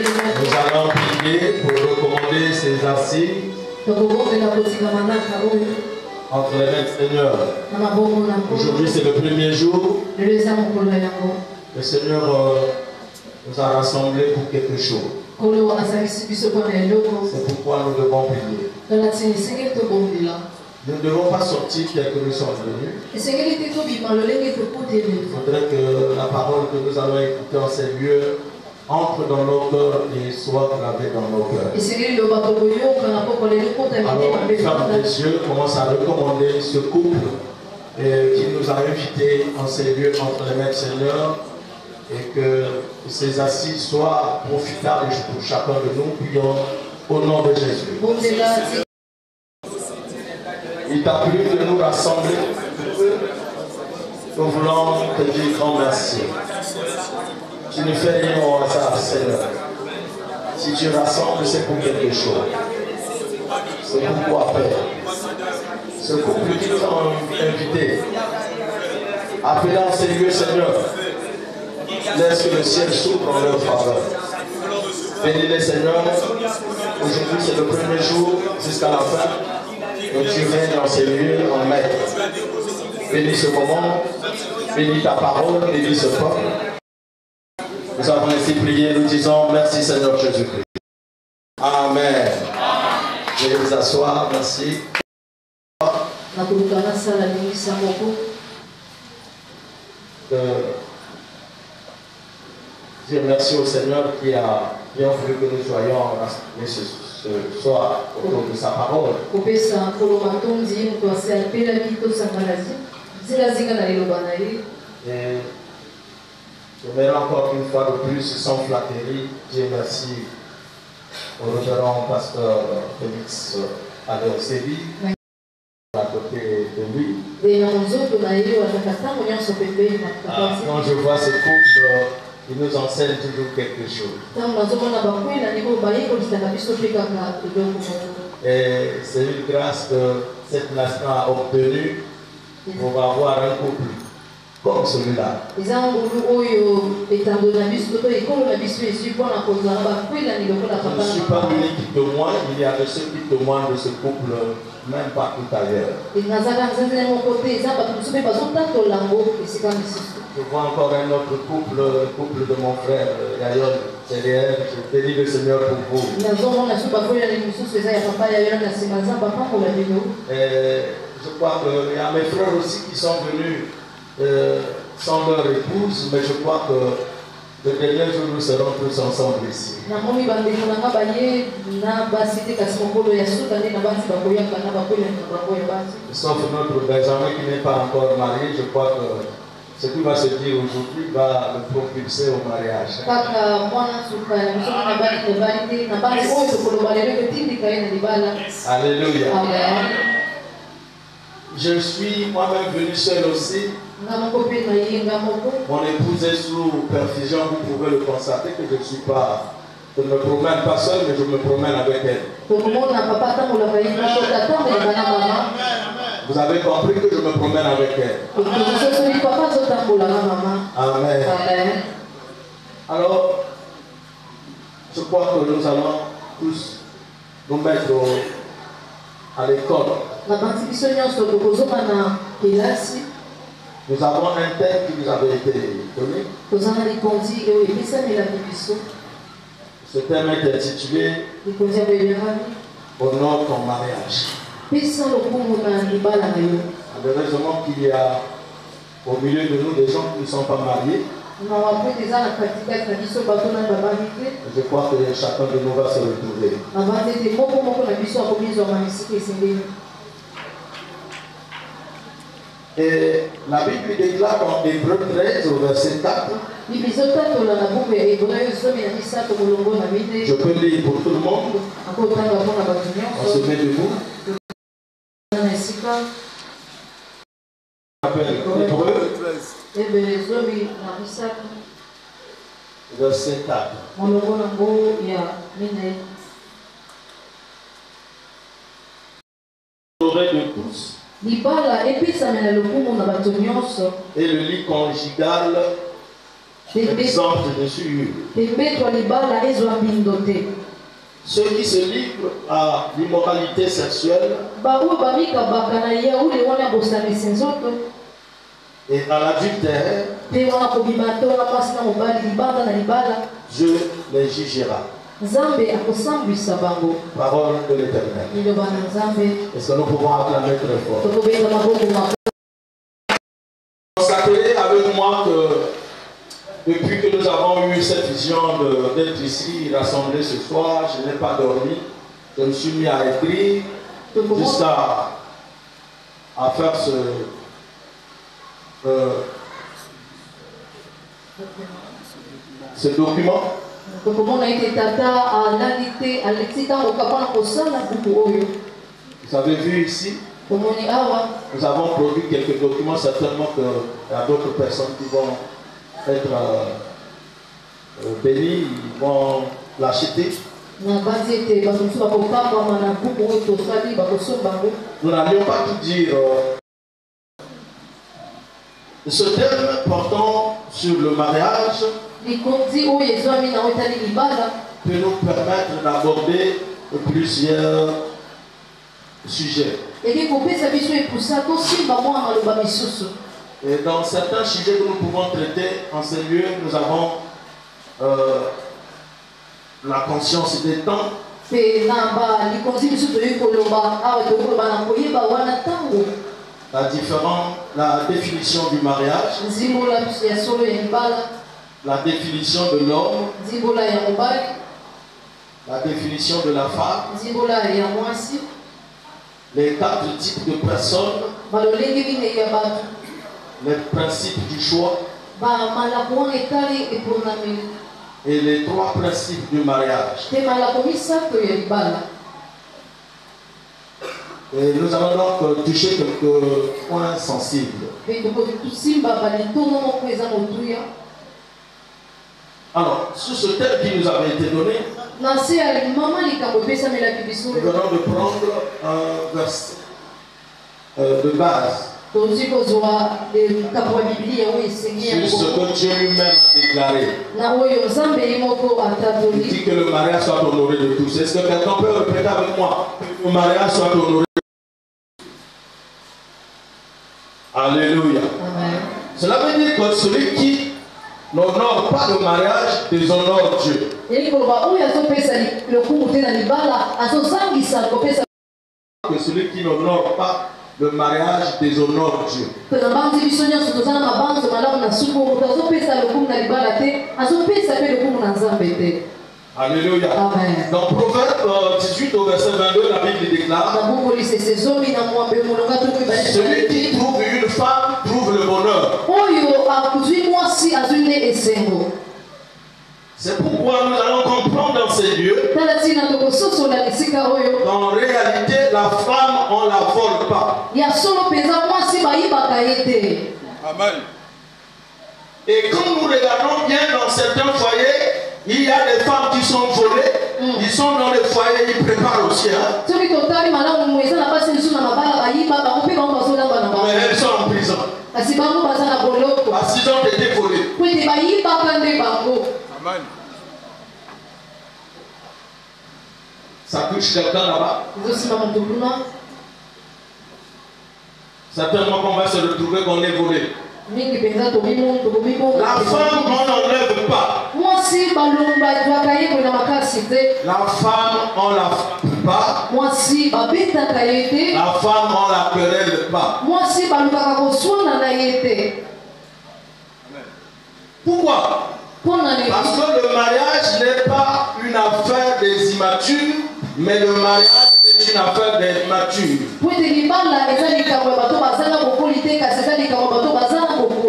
Nous allons prier pour recommander ces assises entre les mains du Seigneur. Aujourd'hui c'est le premier jour. Le Seigneur nous a rassemblés pour quelque chose. C'est pourquoi nous devons prier. Nous ne devons pas sortir tel que nous sommes venus. Il faudrait que la parole que nous allons écouter en ces lieux entre dans nos cœurs et soit gravée dans nos cœurs. Alors, ferme les yeux, commence à recommander ce couple qui nous a invités en ces lieux entre les mains du Seigneur et que ces assises soient profitables pour chacun de nous. Prions au nom de Jésus. Il t'a plu de nous rassembler. Nous voulons te dire grand merci. Tu ne fais rien au hasard, Seigneur. Si tu rassembles, c'est pour quelque chose. C'est pourquoi, Père. Ce couple qui nous a invités, appelant ces lieux, Seigneur, laisse que le ciel s'ouvre en leur faveur. Bénis-les, Seigneur. Aujourd'hui, c'est le premier jour jusqu'à la fin. Donc tu viens dans ces lieux en maître. Bénis ce moment, bénis ta parole, bénis ce peuple. Nous avons ainsi prié, nous disons merci Seigneur Jésus-Christ. Amen. Veuillez vous asseoir, merci. Dire merci au Seigneur qui a bien voulu que nous soyons rassemblés ce soir autour de sa parole. Et j'aimerais encore une fois de plus, sans flatterie, dire merci au révérend pasteur Félix Adéosébi, à côté de lui. Quand je vois ce couple, il nous enseigne toujours quelque chose. Et c'est une grâce que cette nation a obtenue pour avoir un couple comme celui-là. Je ne suis pas l'unique qui témoigne, il y a de ceux qui témoignent de ce couple, même partout ailleurs. Je vois encore un autre couple, le couple de mon frère Yayon, derrière. Je bénis le Seigneur pour vous. Et je crois qu'il y a mes frères aussi qui sont venus sans leur épouse, mais je crois que le dernier jour nous serons tous ensemble ici. Sauf notre Benjamin qui n'est pas encore marié, je crois que ce qui va se dire aujourd'hui va le propulser au mariage. Alléluia. Amen. Je suis moi-même venu seul aussi. Mon épouse est sous perfusion, vous pouvez le constater que je ne suis pas. Je ne me promène pas seul, mais je me promène avec elle. Vous avez compris que je me promène avec elle. Amen. Alors, je crois que nous allons tous nous mettre à l'école. Nous avons un thème qui nous avait été donné. Ce thème est intitulé Honore ton mariage. Heureusement qu'il y a au milieu de nous des gens qui ne sont pas mariés. Je crois que chacun de nous va se retrouver. Et la Bible déclare en Hébreu 13 au verset 4. Je peux lire pour tout le monde. On se met debout. Hébreu verset 4. L'oreille de tous. Et le lit conjugal exemple dessus. Ceux qui se livrent à l'immoralité sexuelle et à l'adultère, Dieu les jugera. Parole de l'Éternel. Est-ce que nous pouvons acclamer très fort? Constatez avec moi que depuis que nous avons eu cette vision d'être ici, rassemblés ce soir, je n'ai pas dormi. Je me suis mis à écrire jusqu'à faire ce document. Vous avez vu ici, nous avons produit quelques documents, certainement qu'il y a d'autres personnes qui vont être bénis, ils vont l'acheter. Nous n'allions pas tout dire. Ce thème portant sur le mariage peut nous permettre d'aborder plusieurs sujets. Et dans certains sujets que nous pouvons traiter en ce lieu, nous avons la conscience des temps. La définition du mariage, la définition de l'homme, la définition de la femme, les 4 types de personnes, les principes du choix et les 3 principes du mariage. Et nous allons donc toucher quelques points sensibles. Alors, sur ce thème qui nous avait été donné, nous venons de prendre un verset de base sur ce que Dieu lui-même a déclaré. Il dit que le mariage soit honoré de tous. Est-ce que quelqu'un peut répéter avec moi que le mariage soit honoré? Alléluia. Amen. Cela veut dire que celui qui n'honore pas le mariage déshonore Dieu. Que celui qui n'honore pas le mariage déshonore Dieu. Alléluia. Amen. Dans Proverbe 18 au verset 22, la Bible déclare: celui qui trouve une femme trouve le bonheur. C'est pourquoi nous allons comprendre dans ces lieux qu'en réalité la femme on la vole pas. Amen. Et quand nous regardons bien dans certains foyers, il y a des femmes qui sont volées, ils sont dans les foyers, ils préparent aussi. Hein? Mais elles sont en prison. Parce qu'ils ont été volés. Amen. Ça touche quelqu'un là-bas. Certainement qu'on va se retrouver qu'on est volé. La femme, on n'enlève pas. La femme, on la frappe pas. La femme, on la querelle pas. Pourquoi? Parce que le mariage n'est pas une affaire des immatures, mais le mariage est une affaire des matures.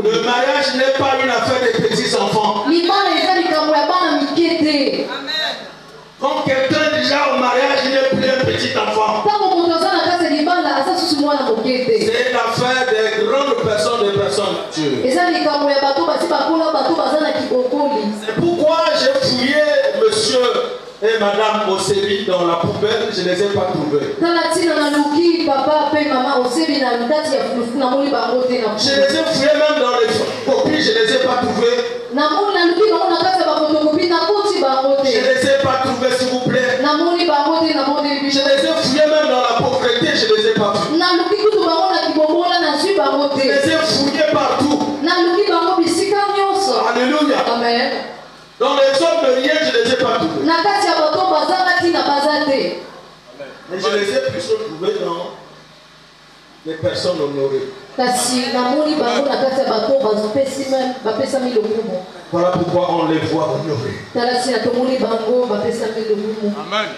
Le mariage n'est pas une affaire des petits enfants. Quand quelqu'un est déjà au mariage, il n'est plus un petit enfant. C'est l'affaire des grandes personnes, des personnes matures. C'est pourquoi j'ai fouillé monsieur et madame Osebi dans la poubelle, je ne les ai pas trouvés. Je les ai fouillés même dans les copies, je ne les ai pas trouvés. Je ne les ai pas trouvés, s'il vous plaît. Je les ai fouillés même dans la pauvreté, je ne les ai pas vus. Je les ai fouillés partout. Alléluia. Amen. Dans les hommes de rien, je ne les ai pas trouvés. Mais je les ai plus retrouvés dans les personnes honorées. Voilà pourquoi on les voit honorés. Amen.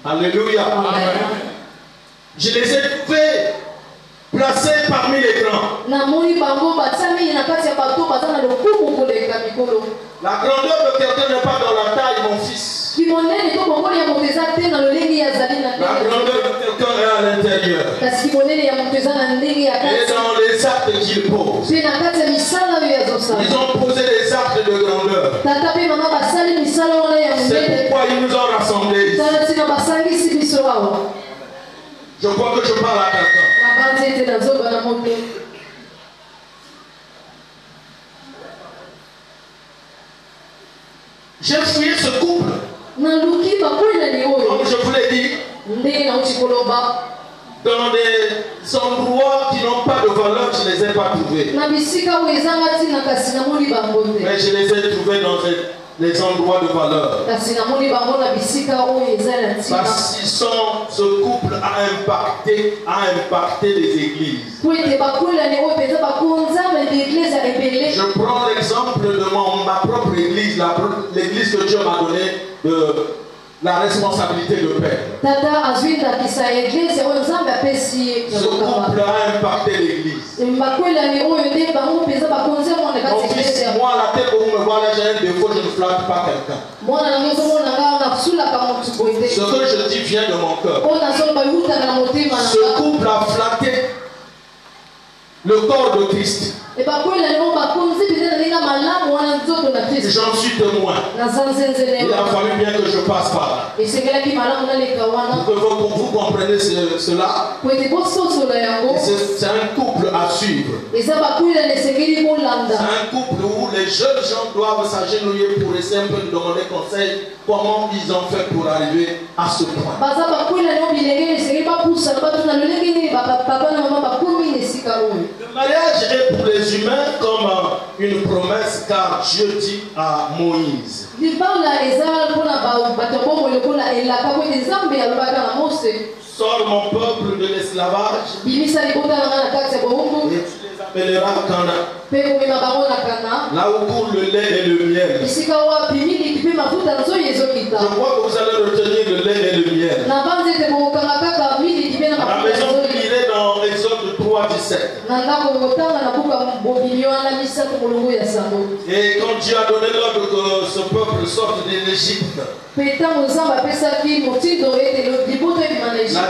Alléluia. Amen. Je les ai trouvés placés parmi les grands. La grandeur de quelqu'un n'est pas dans la taille, mon fils. La grandeur de quelqu'un est à l'intérieur. Et dans les actes qu'il pose. Ils ont posé des actes de grandeur. C'est pourquoi ils nous ont rassemblés ici. Je crois que je parle à quelqu'un. J'ai fouillé ce couple. Comme je vous l'ai dit, dans des endroits qui n'ont pas de valeur, je ne les ai pas trouvés. Mais je les ai trouvés dans les endroits de valeur. Parce que ce couple a impacté les églises. Je prends l'exemple de ma propre église, l'église que Dieu m'a donné de la responsabilité de père. Ce couple a impacté l'église. Moi, à la tête où vous me voyez, j'ai un défaut, je ne flatte pas quelqu'un. Ce que je dis vient de mon cœur. Ce couple a flatté le corps de Christ. J'en suis témoin. Il a fallu bien que je passe par là. Pour que vous compreniez cela, c'est un couple à suivre. C'est un couple où les jeunes gens doivent s'agenouiller pour essayer un peu de demander conseil comment ils ont fait pour arriver à ce point. Le mariage est pour les humains comme une promesse, car Dieu dit à Moïse: sors mon peuple de l'esclavage et tu les appelleras Canaan, là où coule le lait et le miel. Je crois que vous allez retenir le lait et le miel. À la maison, vous lirez dans Exode 3:17. Et quand Dieu a donné l'ordre que ce peuple sorte de l'Égypte, la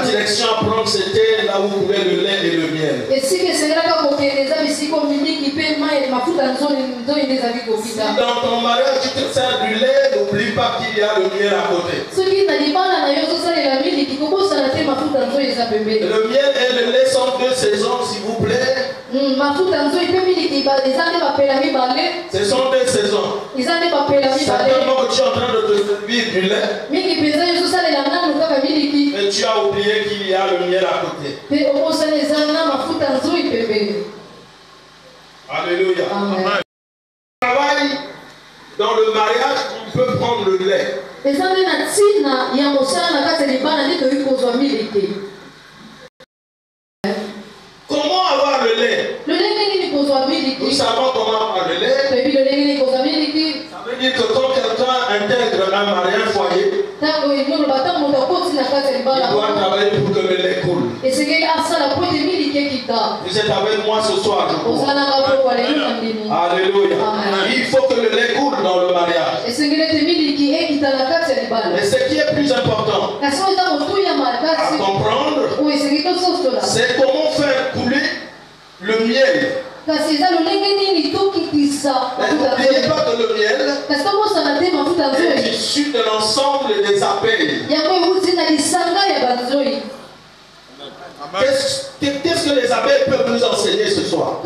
direction à prendre, c'était là où coulait le lait et le miel. Si dans ton mariage tu te sers du lait, n'oublie pas qu'il y a le miel à côté. Le miel et le lait sont deux saisons, s'il vous plaît. Ce sont deux saisons. Certainement que tu es en train de te servir du lait, mais tu as oublié qu'il y a le miel à côté. Alléluia. Amen. Travail dans le mariage, on peut prendre le lait. Comment avoir le lait? Nous savons comment avoir le lait. Ça veut dire que quand quelqu'un intègre un mari, un foyer, il doit travailler pour que le lait coule. Vous êtes avec moi ce soir, je crois. Alléluia. Il faut que le lait coule dans le mariage. Mais ce qui est plus important à comprendre, c'est comment faire couler le miel. N'oubliez pas que le miel est issu de l'ensemble des abeilles. Qu'est-ce que les abeilles peuvent nous enseigner ce soir?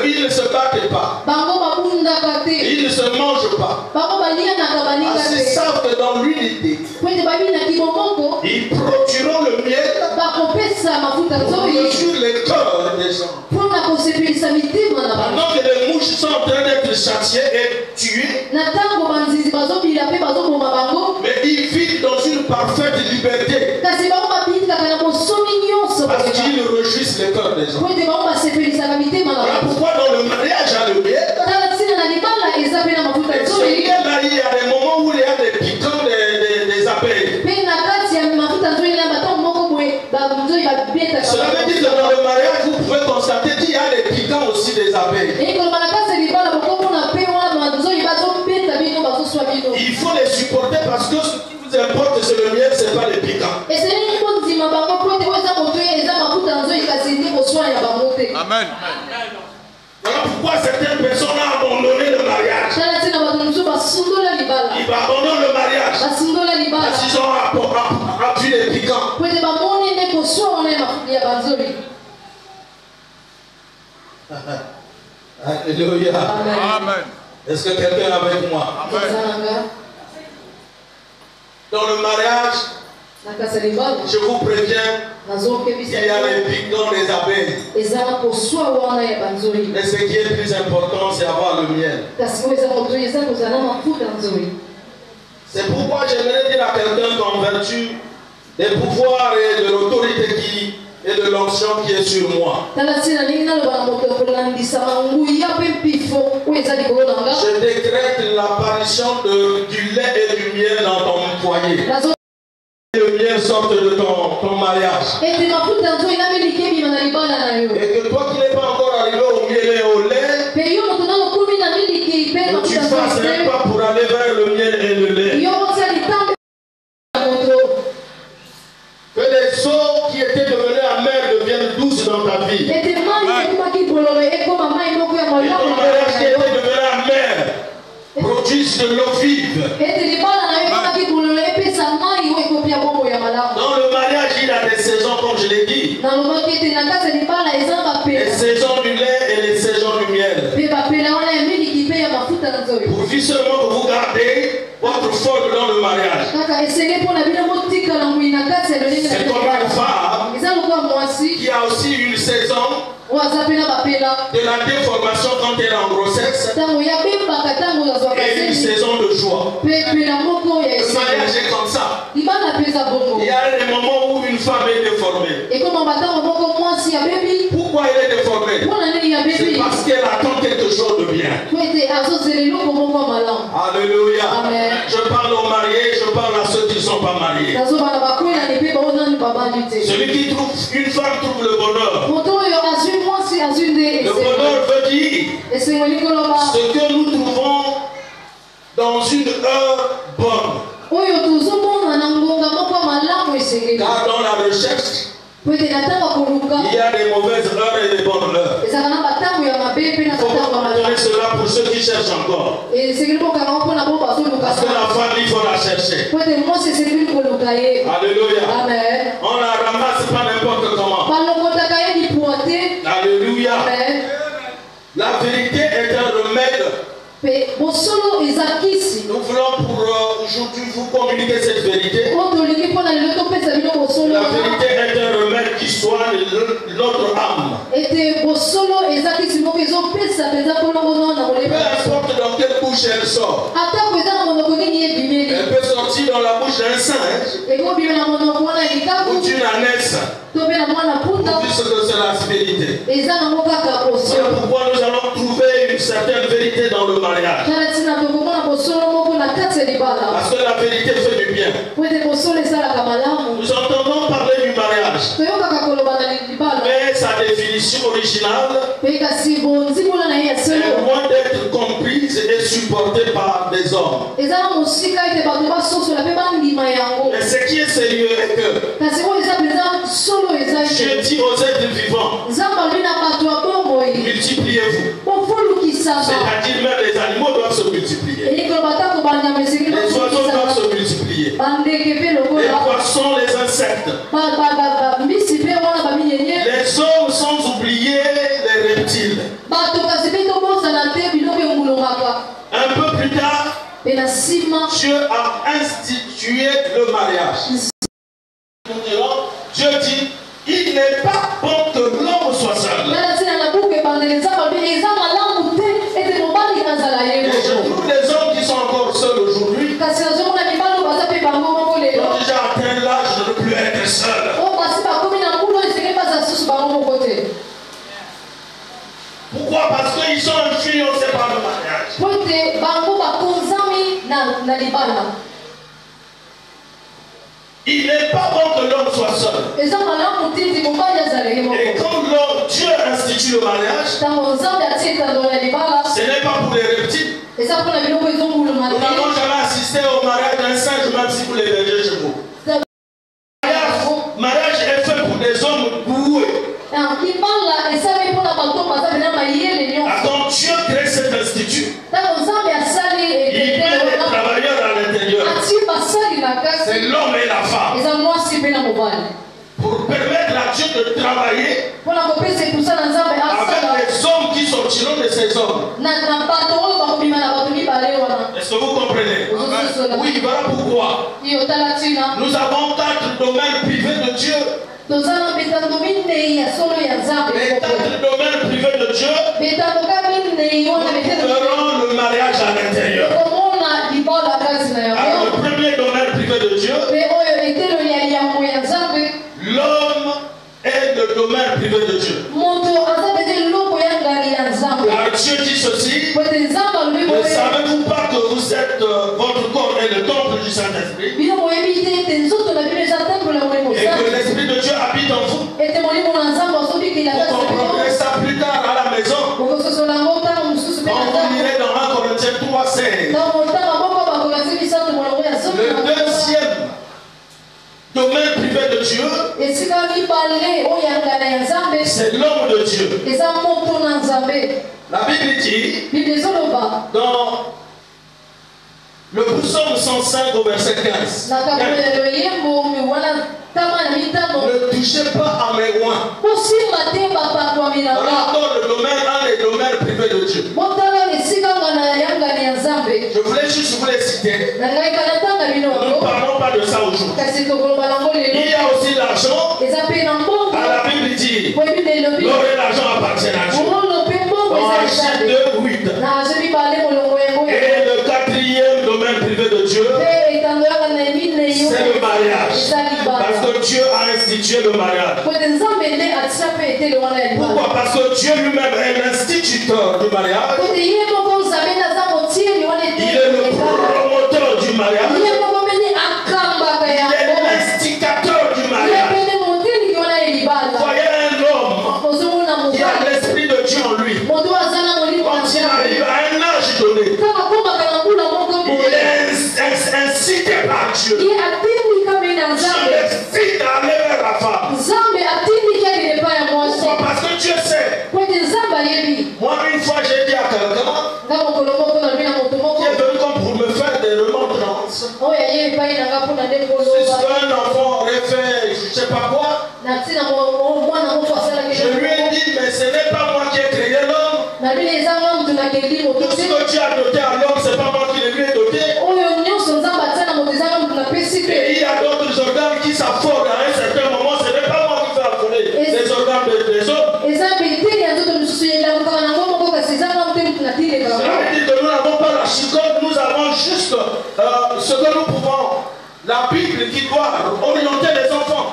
Ils ne se battent pas. Ils ne se mangent pas. Ils savent que dans l'unité, ils produiront le miel pour nourrir les cœurs des gens. Pendant que les mouches sont en train d'être châtiées et tuées, mais ils vivent dans une parfaite liberté. Parce qu'ils réjouissent les cœurs des gens. Voilà pourquoi dans le mariage, il y a le miel. Et ce miel-là, il y a des moments où il y a des piquants des abeilles. Cela veut dire que dans le mariage, vous pouvez constater qu'il y a des piquants aussi des abeilles. Il faut les supporter parce que ce qui vous importe, c'est le miel, ce n'est pas les piquants. Amen. Voilà pourquoi certaines personnes ont abandonné le mariage. Ils abandonnent le mariage parce qu'ils ont appris les piquants. Alléluia. Amen. Est-ce que quelqu'un est avec moi? Amen. Dans le mariage, je vous préviens, il y a les piquants des abeilles. Mais ce qui est plus important, c'est avoir le miel. C'est pourquoi j'aimerais dire à quelqu'un qu'en vertu des pouvoirs et de l'autorité et de l'onction qui est sur moi, je décrète l'apparition du lait et du miel dans ton foyer. Le miel sorte de ton mariage. Et que toi qui n'es pas encore arrivé au miel et au lait, que tu fasses un pas pour aller vers le miel et le lait. Que les eaux qui étaient devenues amères deviennent douces dans ta vie. Et ton mariage qui était devenu amer produise de l'eau vive. Dans le mariage, il y a des saisons, comme je l'ai dit. Les saisons du lait et les saisons du miel. Pourvu seulement que vous gardez votre forme dans le mariage. C'est comme une femme qui a aussi une saison de la déformation quand elle est en grossesse et une saison de joie. Le mariage est comme ça. Il y a des moments où une femme est déformée. Pourquoi elle est déformée? C'est parce qu'elle attend quelque chose de bien. Alléluia. Amen. Je parle aux mariés, je parle à ceux qui ne sont pas mariés. Celui qui trouve une femme trouve le bonheur. Le bonheur veut dire ce que nous trouvons dans une heure bonne. Car dans la recherche, il y a des mauvaises heures et des bonnes heures. Il faut donner cela pour ceux qui cherchent encore. Parce que la femme, il faut la chercher. Alléluia. Amen. On la ramasse pas n'importe comment. Alléluia. Amen. La vérité est un remède. Nous voulons pour aujourd'hui vous communiquer cette vérité. La vérité est un remède qui soigne notre âme. Peu importe dans quelle bouche elle sort. Elle peut sortir dans la bouche d'un singe ou d'une ânesse. Puisque c'est la vérité. Voilà pourquoi nous allons trouver une certaine vérité dans le mariage. Parce que la vérité fait du bien. Nous entendons parler du mariage. Mais sa définition originale est loin d'être comprise et supportée par des hommes. Mais ce qui est sérieux est que Dieu dit aux êtres vivants, multipliez-vous. C'est-à-dire même les animaux doivent se multiplier. Les oiseaux doivent se multiplier. Les poissons, les insectes. Un peu plus tard, Dieu a institué le mariage. Dieu dit, il n'est pas bon que l'homme soit seul. Et nous, les hommes qui sont encore seuls aujourd'hui, ont déjà atteint l'âge de ne plus être seuls. Pourquoi? Parce qu'ils sont influencés par le mariage. Il n'est pas bon que l'homme soit seul. Et quand Dieu institue le mariage, ce n'est pas pour les reptiles. Nous n'avons jamais assisté au mariage d'un singe, même si vous l'hébergez chez vous. Le mariage est fait pour des hommes doués. Quand Dieu crée cet institut, il met des travailleurs à l'intérieur. C'est l'homme et la femme. Pour permettre à Dieu de travailler avec les hommes qui sortiront de ces hommes. Est-ce que vous comprenez? Oui, voilà pourquoi. Nous avons 4 domaines privés de Dieu. Les 4 domaines privés de Dieu, nous verrons le mariage à l'intérieur. Alors, le premier domaine privé de Dieu, l'homme est le domaine privé de Dieu. Car Dieu dit ceci, ne savez-vous pas que vous êtes, votre corps est le temple du Saint-Esprit, et que l'Esprit de Dieu habite en vous? Vous comprendrez ça plus tard à la maison. Quand vous lirez dans 1 Corinthiens 3:16. Le deuxième domaine privé de Dieu, c'est l'homme de Dieu. La Bible dit dans le psaume 105 au verset 15. Ne touchez pas à mes loins. Voilà encore le domaine, un des domaines privés de Dieu. Je voulais juste vous les citer. Nous ne parlons pas de ça aujourd'hui. Il y a aussi l'argent. La Bible dit l'or et l'argent appartiennent à Dieu. Dans Agis 2:8. Et le quatrième domaine privé de Dieu, c'est le mariage. Parce que Dieu a institué le mariage. Pourquoi? Parce que Dieu lui-même est l'instituteur du mariage. Il est le promoteur du mariage. Il est l'instigateur du mariage. Voyez un homme qui a l'esprit de Dieu en lui. Quand il arrive à un âge donné, il est incité par Dieu. Dieu l'excite à aller vers la femme. Pourquoi? Parce que Dieu sait. Moi, une fois, j'ai dit à quelqu'un qui est venu comme pour me faire des remontrances. Si un enfant aurait fait je ne sais pas quoi, je lui ai dit, mais ce n'est pas moi qui ai créé l'homme. Tout ce que tu as doté à l'homme, ce n'est pas moi qui l'ai lui ai doté. Et il y a d'autres organes qui s'affolent à un certain moment, ce n'est pas moi qui fais affoler les organes des autres. Nous n'avons pas la chicote, nous avons juste ce que nous pouvons. La Bible qui doit orienter les enfants.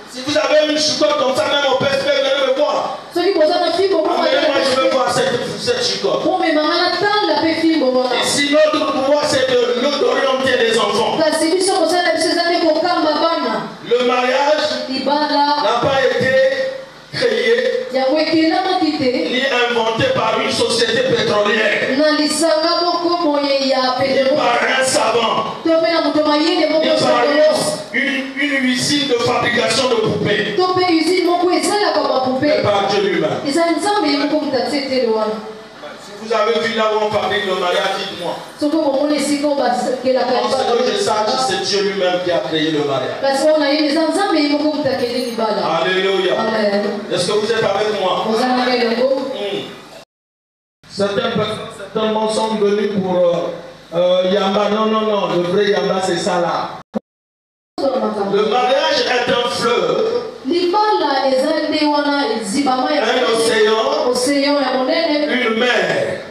Si vous avez une chicote comme ça, même au PSP, venez me voir. Amenez-moi, je veux voir cette chicote. Et si notre pouvoir, c'est d'orienter les enfants. Le mariage n'a pas été créé ni inventé par une société pétrolière, ni par un savant, ni par une usine de fabrication de poupées, mais par Dieu lui-même. Si vous avez vu là où on fabrique le mariage, dites-moi. Ce que je sache, c'est Dieu lui-même qui a créé le mariage. Alléluia. Est-ce que vous êtes avec moi? Certaines personnes certainement sont venues pour Yamba. Non, non, non, le vrai Yamba c'est ça là. Le mariage est un fleuve, un océan, une mer.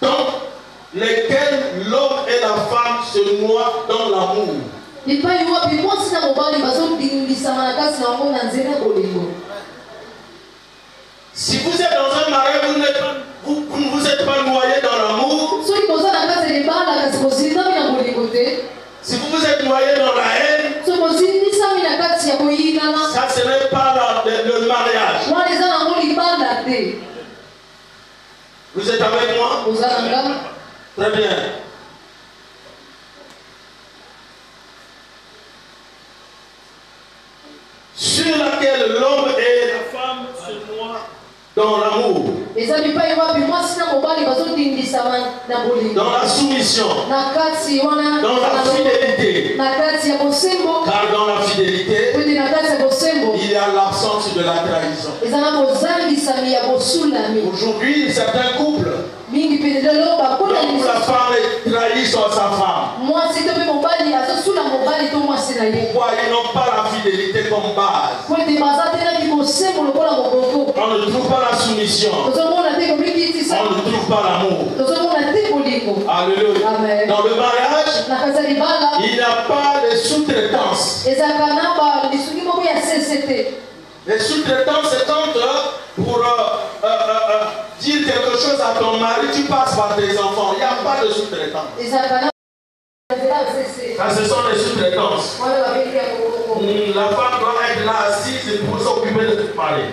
Dans lesquels l'homme et la femme se noient dans l'amour. Si vous êtes dans un mariage, vous ne vous êtes pas noyé dans l'amour. Si vous vous êtes noyé dans la haine, ça ce n'est pas le mariage. Vous êtes avec moi? Très bien. Sur laquelle l'homme et la femme se noient dans l'amour, dans la soumission, dans la fidélité. Car dans la fidélité, il y a l'absence de la trahison. Aujourd'hui, certains couples, l'homme ou la femme trahit sa femme. Pourquoi ils n'ont pas la fidélité comme base? On ne trouve pas la soumission. On ne trouve pas l'amour. Alléluia. Dans le mariage, il n'y a pas de sous-traitance. Les sous-traitances, c'est quand pour dire quelque chose à ton mari, tu passes par tes enfants. Il n'y a pas de sous-traitance. Ça, ce sont les sous-traitances. La femme doit être là assise pour s'occuper de son mari.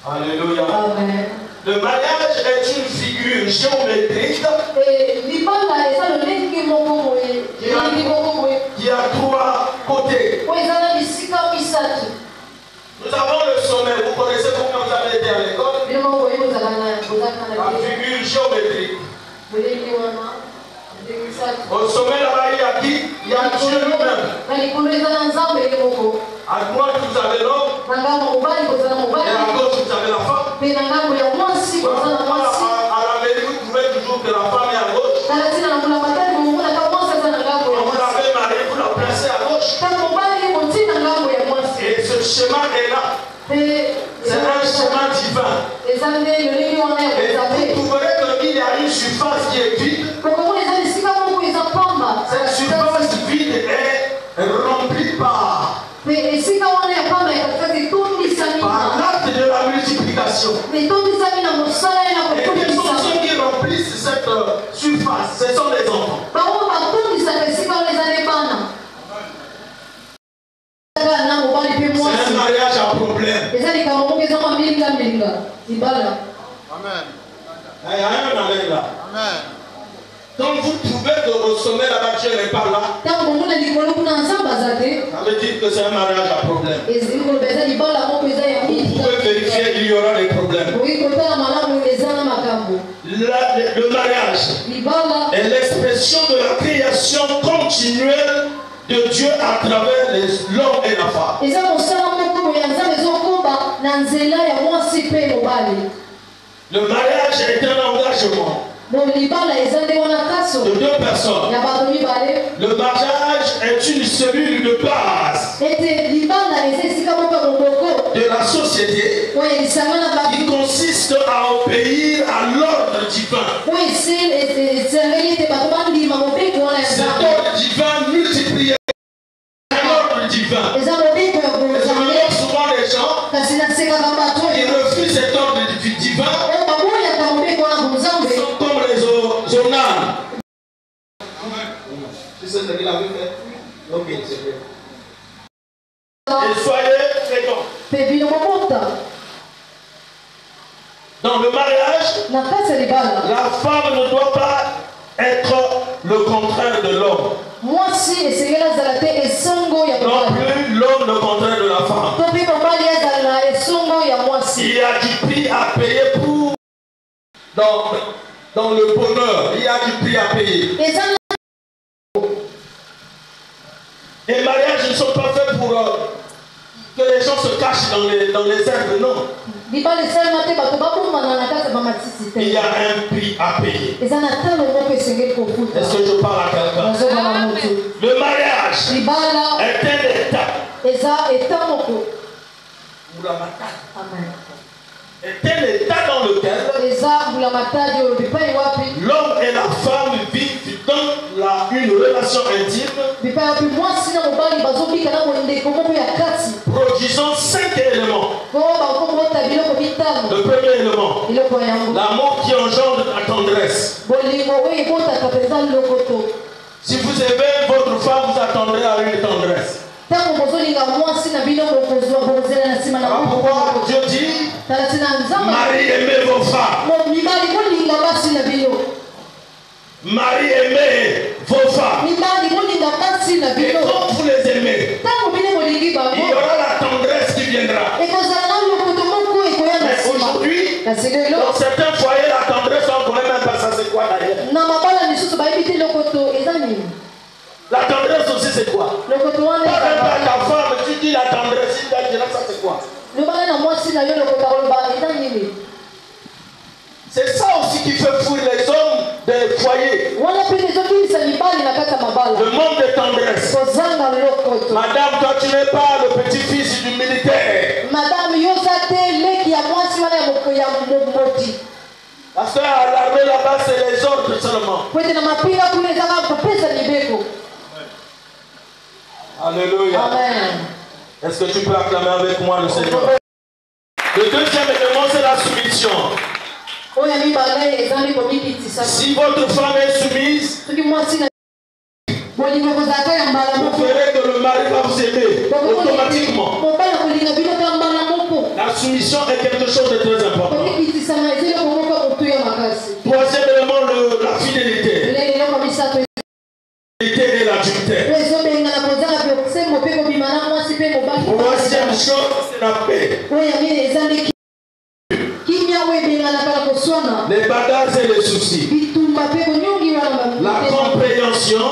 Alléluia. Amen. Le mariage est une figure géométrique qui a trois côtés. Nous avons le sommet. Vous connaissez comment vous avez été à l'école? La figure géométrique. Au sommet là-bas, il y a qui? Il y a Dieu lui-même. À droite, vous avez l'homme. Et à gauche, vous avez la femme. À la mairie, vous trouvez toujours que la femme est à gauche. Quand vous l'avez mariée, vous la placez à gauche. Et ce schéma est là. C'est un schéma divin. Et vous trouverez qu'il y a une surface qui est vide. Cette surface vide est remplie par l'acte de la multiplication. Et les personnes qui remplissent cette surface, ce sont les enfants. C'est un mariage à problème. Amen. Il y a un amen là. Amen. Quand vous trouvez que au sommet là-bas, Dieu n'est pas là, ça veut dire que c'est un mariage à problème. Vous pouvez vérifier, il y aura des problèmes. Le mariage est l'expression de la création continuelle de Dieu à travers l'homme et la femme. Le mariage est un engagement de deux personnes. Le mariage est une cellule de base de la société qui consiste à obéir à l'ordre divin. Cet ordre divin multiplié l'ordre divin. Et je me demande souvent les gens qui refusent cet ordre divin. Comme les zonages. Tu sais ce qu'il avait fait? Ok, c'est vrai. Et soyez fréquents. Dans le mariage, la femme ne doit pas être le contraire de l'homme. Non plus l'homme le contraire de la femme. Il y a du prix à payer pour dans le bonheur. Il y a du prix à payer. Les mariages ne sont pas faits pour que les gens se cachent dans les herbes, non. Il y a un prix à payer. Est-ce que je parle à quelqu'un? Le mariage est un état. Est un état dans lequel l'homme et la femme vivent dans une relation intime, produisant 5 éléments. Le premier élément, l'amour qui engendre la tendresse. Si vous aimez votre femme, vous attendrez à une tendresse. Pourquoi Dieu dit Marie, aimez vos femmes. Marie, aimez vos femmes. Et quand vous les aimez, il y aura la tendresse qui viendra. Mais aujourd'hui, dans certains foyers, la tendresse, on ne connaît même pas ça, c'est quoi d'ailleurs? La tendresse aussi, c'est quoi? Pas même pas ta femme, tu dis la tendresse, il va dire ça, c'est quoi? C'est ça aussi qui fait fuir les hommes des foyers. Le manque de tendresse. Madame, toi tu n'es pas le petit-fils du militaire. Parce qu'à l'armée là-bas, c'est les ordres seulement. Alléluia. Amen. Est-ce que tu peux acclamer avec moi le Seigneur? Le deuxième élément, c'est la soumission. Si votre femme est soumise, vous verrez que le mari va vous aimer automatiquement. La soumission est quelque chose de très important. Troisième élément, la fidélité. Et l'adultère. Troisième chose, c'est la paix. Les bagages et les soucis. La compréhension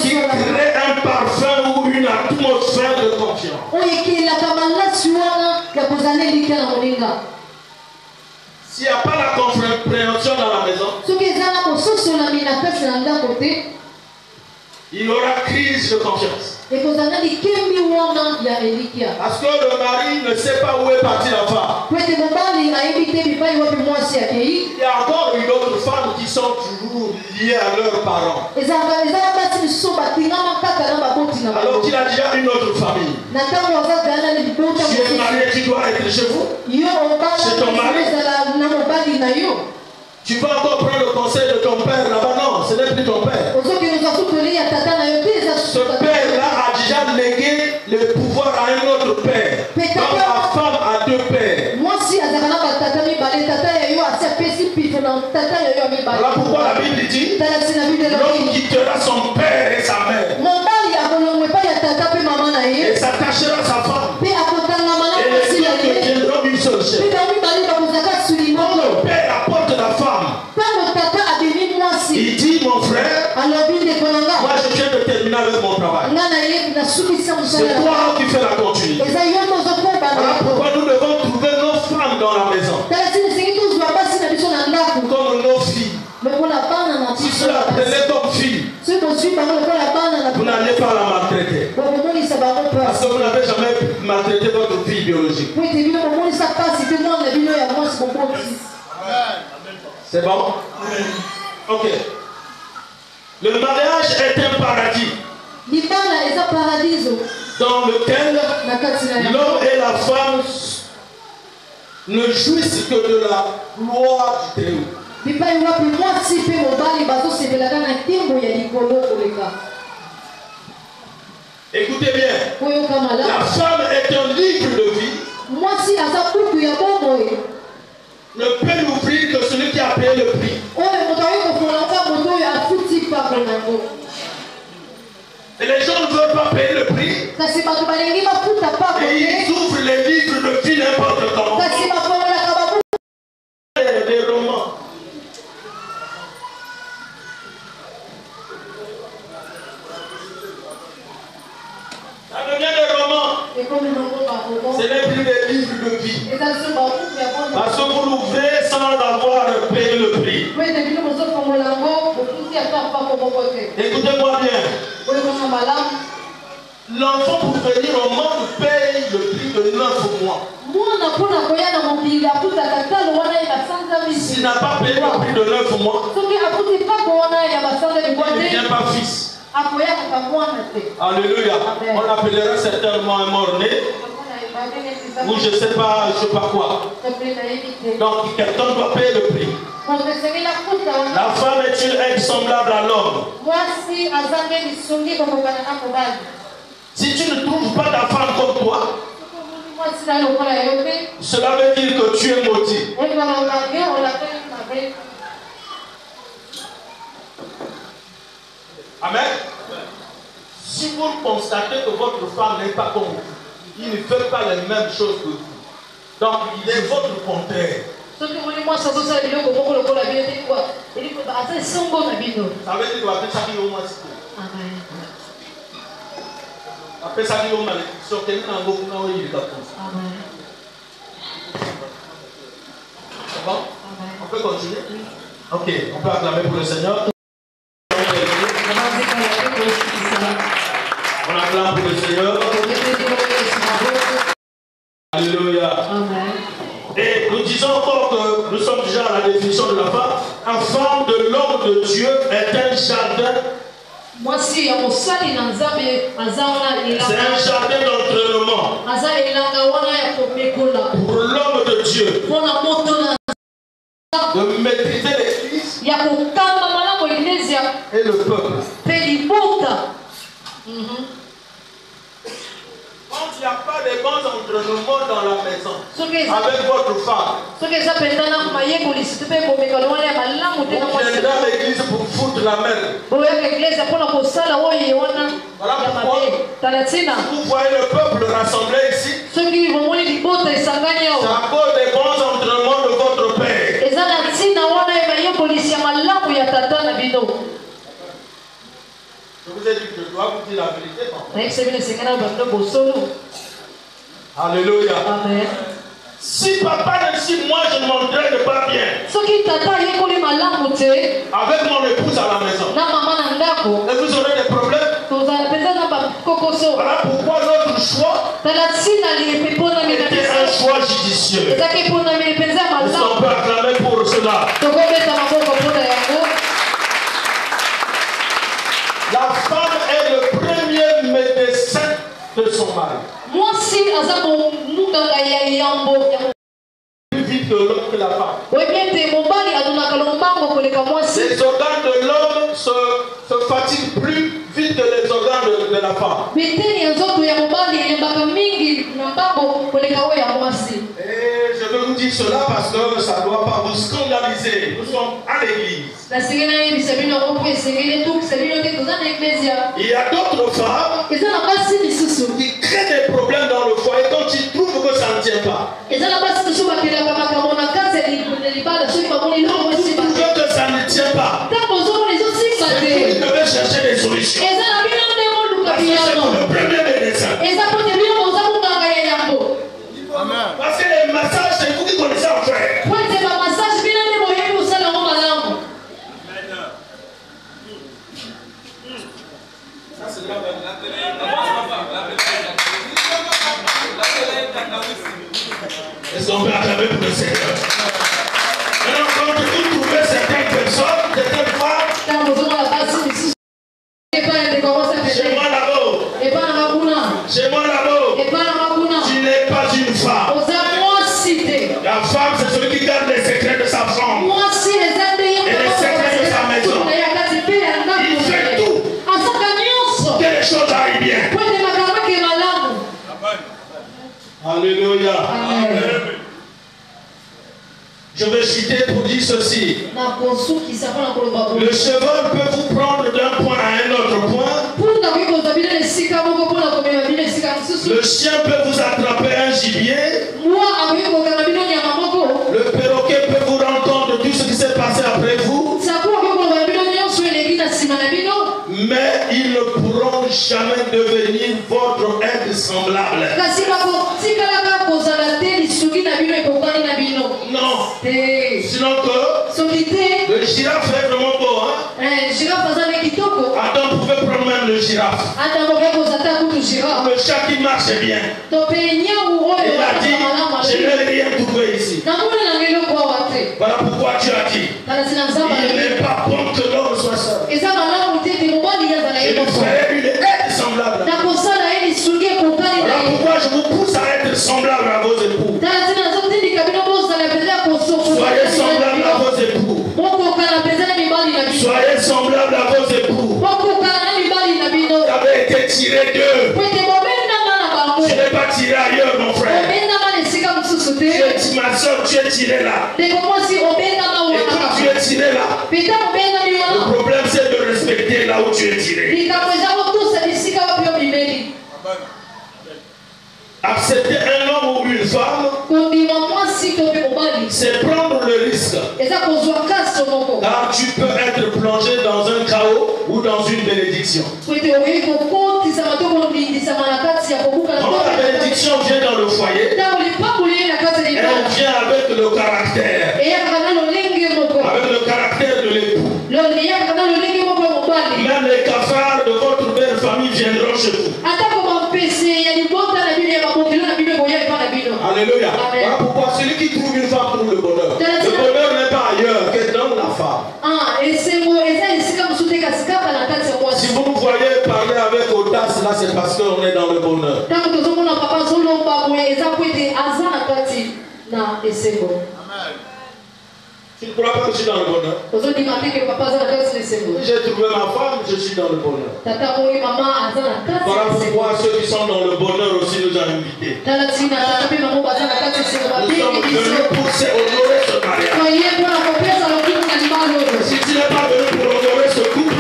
qui crée un parfum ou une atmosphère de confiance. S'il n'y a pas la compréhension dans la maison, il y aura crise de confiance. Parce que le mari ne sait pas où est partie la femme. Il y a encore une autre femme qui sont toujours liées à leurs parents. Alors qu'il a déjà une autre famille. Tu es marié, tu dois être chez vous. Chez ton mari. Tu vas encore prendre le conseil de ton père là-bas. Non, ce n'est plus ton père. Ce père-là a déjà légué le pouvoir à un autre père. Donc la femme a deux pères. Voilà pourquoi la Bible dit l'homme quittera son père et sa mère. Et s'attachera à sa femme. Et les deux deviendront une seule chair. Quand le père apporte la femme, il dit mon frère, moi je viens de terminer avec mon travail. C'est toi qui fais la continuité. Voilà pourquoi nous devons trouver nos femmes dans la maison. Comme nos filles. Si vous la prenez comme fille, vous n'allez pas la maltraiter. Parce que vous n'avez jamais maltraité votre fille biologique. C'est bon? Ok. Le mariage est un paradis dans lequel l'homme et la femme ne jouissent que de la gloire du Très-Haut. Écoutez bien, la femme est un livre de vie. Ne peut l'ouvrir que celui qui a payé le prix. Et les gens ne veulent pas payer le prix. Et ils ouvrent les livres de vie n'importe comment. Des romans. Ce n'est plus des livres de vie. Parce que vous l'ouvrez sans avoir payé le prix. Écoutez-moi bien. L'enfant pour venir au monde paye le prix de 9 mois. S'il n'a pas payé le prix de 9 mois, il ne devient pas fils. Alléluia. On appellera certainement un mort-né. Ou je ne sais pas quoi. Donc quelqu'un doit payer le prix. La femme est une aide semblable à l'homme. Si tu ne trouves pas ta femme comme toi, cela veut dire que tu es maudit. Amen. Si vous constatez que votre femme n'est pas comme vous, il ne fait pas les mêmes choses que vous, donc il est votre contraire. Ça veut dire que ça après ça, il y a malédiction. C'est bon? On peut continuer? Ok, on peut acclamer pour le Seigneur. On acclame pour le Seigneur. Alléluia. Et nous disons encore que nous sommes déjà à la définition de la femme. La femme de l'homme de Dieu est un jardin. C'est un jardin d'entraînement pour l'homme de Dieu de maîtriser l'église et le peuple. Quand il n'y a pas de bons entraînements dans la maison avec votre femme, vous viendrez dans l'église pour foutre la merde. Voilà pourquoi vous voyez le peuple rassemblé ici. C'est à cause des bons entraînements de votre père. Je vous ai dit que je dois vous dire la vérité. Alléluia. Amen. Si papa ne dit moi je ne m'entraîne pas bien avec mon épouse à la maison, et vous aurez des problèmes. Voilà pourquoi notre choix était un choix judicieux. Est-ce qu'on peut acclamer pour cela? La femme est le premier médecin de son mari. Plus vite que l'homme que la femme. Les organes de l'homme se fatiguent plus vite que les organes de la femme. Et je veux vous dire cela parce que ça ne doit pas vous scandaliser. Nous sommes à l'église. Il y a d'autres femmes qui créent des problèmes dans le foyer quand ils trouvent que ça ne tient pas. Quand vous trouvez que ça ne tient pas, vous devez chercher des solutions. Parce que c'est pour le premier médecin. Parce que les massages, c'est vous qui connaissez en faire. Est-ce qu'on peut acclamer pour le Seigneur? Maintenant, quand vous trouvez certaines personnes, certaines femmes, chez moi là-bas, chez moi là-bas, tu n'es pas une femme. La femme, c'est celui qui garde les secrets de sa femme et les secrets de sa maison. Il fait tout que les choses aillent bien. Alléluia. Amen. Je vais citer pour dire ceci. Le cheval peut vous prendre d'un point à un autre point. Le chien peut vous attraper un gibier. Le perroquet peut vous rendre compte de tout ce qui s'est passé après vous. Mais ils ne pourront jamais devenir votre être semblable. Non. Sinon que le girafe est vraiment beau. Hein? Adam pouvait prendre même le girafe. Le chat qui marche bien. Il a dit, je n'ai rien trouvé ici. Voilà pourquoi tu as dit, il n'est pas bon que l'homme soit seul. Je lui ferai une être semblable. Voilà pourquoi je vous pousse à être semblable à vos époux. Soyez semblable à vos époux. Soyez semblable à vos époux. Vous avez été tiré d'eux. Tu n'es pas tiré ailleurs, mon frère. Ma soeur, tu es tiré là. Et quand tu es tiré là, le problème c'est de respecter là où tu es tiré. Accepter un homme ou une femme, c'est prendre le risque. Car tu peux être plongé dans un chaos ou dans une bénédiction. Quand la bénédiction vient dans le foyer, elle vient avec le caractère. Avec le caractère de l'époux. Même les cafards de votre belle famille viendront chez vous. Alléluia. Voilà pourquoi celui qui trouve une femme trouve le bonheur. Le bonheur n'est pas ailleurs que dans la femme. Si vous nous voyez parler avec audace, là c'est parce qu'on est dans le bonheur. Amen. Tu ne crois pas que je suis dans le bonheur? J'ai trouvé ma femme, je suis dans le bonheur. Voilà pourquoi ceux qui sont dans le bonheur aussi nous ont invités. Nous sommes venus pour honorer ce mariage. Si tu n'es pas venu pour honorer ce couple,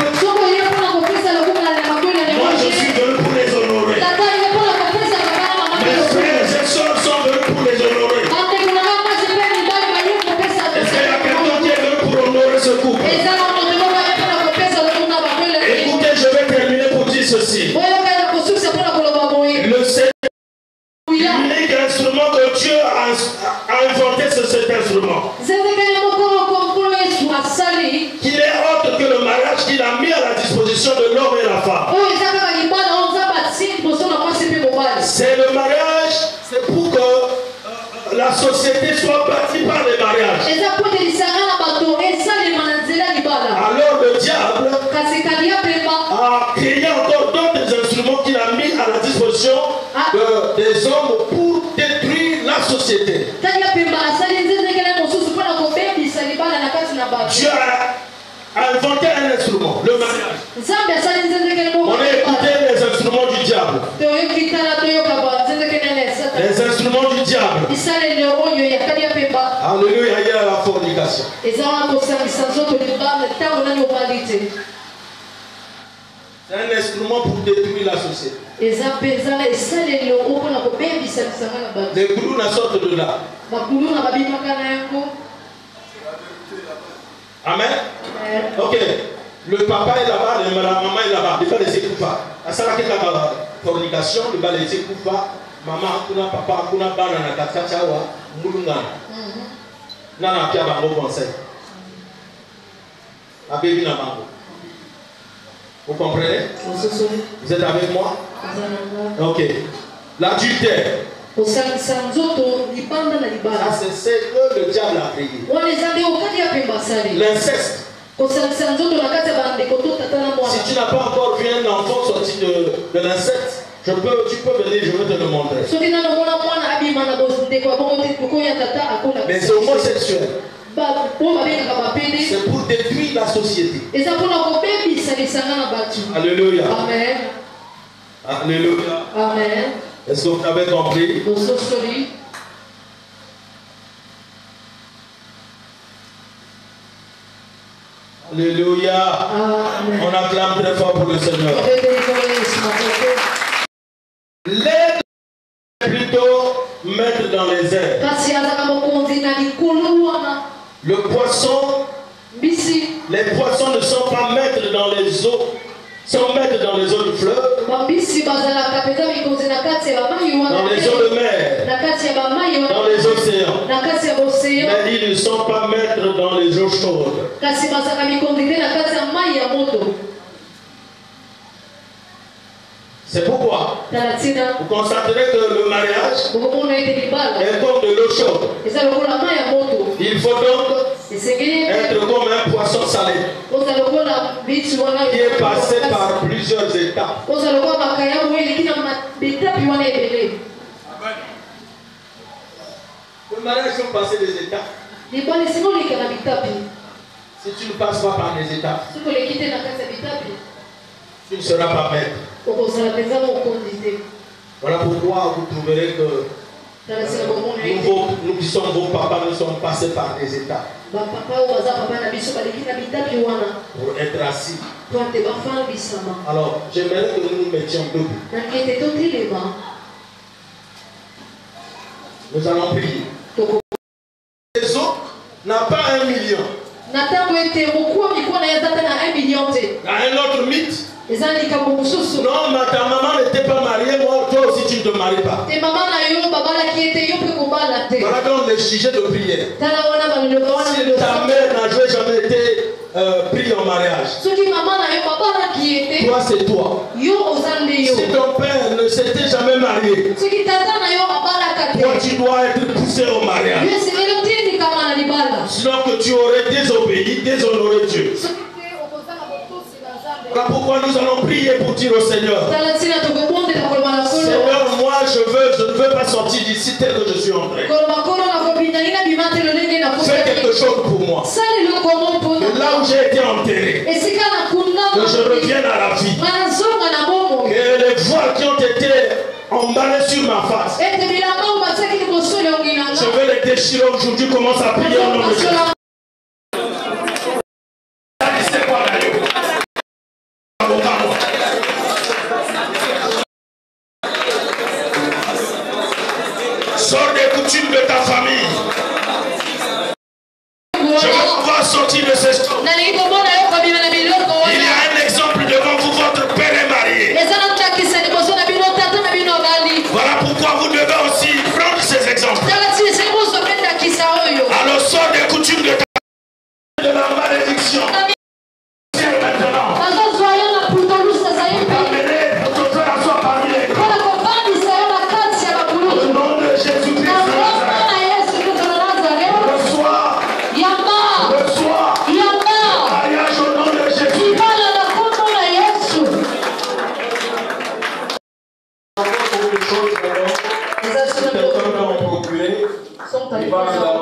moi je suis venu pour les honorer. Mes frères et sœurs sont venus pour les honorer. Est-ce qu'il y a quelqu'un qui est venu pour honorer ce couple? Écoutez, je vais terminer pour dire ceci. Le Seigneur, l'unique instrument que Dieu a inventé, c'est cet instrument. Qu'il est autre que le mariage qu'il a mis à la disposition de l'homme et la femme. C'est le mariage, c'est pour que la société soit bâtie par les mariages. Alors le diable a créé encore d'autres instruments qu'il a mis à la disposition des hommes pour détruire la société. Dieu a inventé un instrument, le mariage. On a écouté les instruments du diable. Les instruments du diable. Alléluia, il y a la fornication. C'est un instrument pour détruire la société. Les gourous sortent de là. Amen. Ok. Le papa est là-bas, la maman est là-bas. Il faut laisser couper. À ça, la fornication, il va laisser couper. Maman, kuna papa, kuna bana na katachawa, mulunga. Nana pia bango conseil. La baby na bango. Vous comprenez? Vous êtes avec moi? Ok. L'adultère. Ça, c'est ce que le diable a créé. L'inceste. Si tu n'as pas encore vu un enfant sorti de l'inceste, tu peux venir, je vais te le montrer. Mais c'est homosexuel. C'est pour détruire la société. Alléluia. Amen. Alléluia. Amen. Est-ce que vous avez compris? Alléluia. Amen. On acclame très fort pour le Seigneur. L'aide plutôt mettre dans les airs. Le poisson, les poissons ne sont pas maîtres dans les eaux. sont maîtres dans les eaux du fleuve, dans les eaux de mer, dans les océans. Mais ils ne sont pas maîtres dans les eaux chaudes. C'est pourquoi vous constaterez que le mariage est comme de l'eau chaude. Il faut donc être comme un poisson salé qui est passé par plusieurs étapes. Le mariage faut passer des étapes. Si tu ne passes pas par les étapes, tu ne seras pas maître. Voilà pourquoi vous trouverez que nous qui sommes vos papas, nous sommes passés par des étapes pour être assis. Alors, j'aimerais que nous nous mettions debout. Nous allons prier. Les autres n'ont pas 1 million. Il y a un autre mythe. Non, mais ta maman n'était pas mariée, moi, toi aussi tu ne te maries pas. Voilà donc le sujet de prière. Si ta mère n'a jamais été pris en mariage, toi c'est toi. Si ton père ne s'était jamais marié, toi tu dois être poussé au mariage. Sinon que tu aurais désobéi, déshonoré Dieu. Voilà pourquoi nous allons prier pour dire au Seigneur, Seigneur, moi je ne veux pas sortir d'ici tel que je suis entré. Fais quelque chose pour moi. Que là où j'ai été enterré, que je revienne à la vie. Que les voiles qui ont été emballées sur ma face, je vais les déchirer aujourd'hui. Commence à prier au nom de Jésus. Sors des coutumes de ta famille. Je vais pouvoir sortir de ces choses. Il y a un exemple devant vous, votre père est marié. Voilà pourquoi vous devez aussi prendre ces exemples. Alors sors des coutumes de ta famille, de la malédiction. Maintenant. Il va nous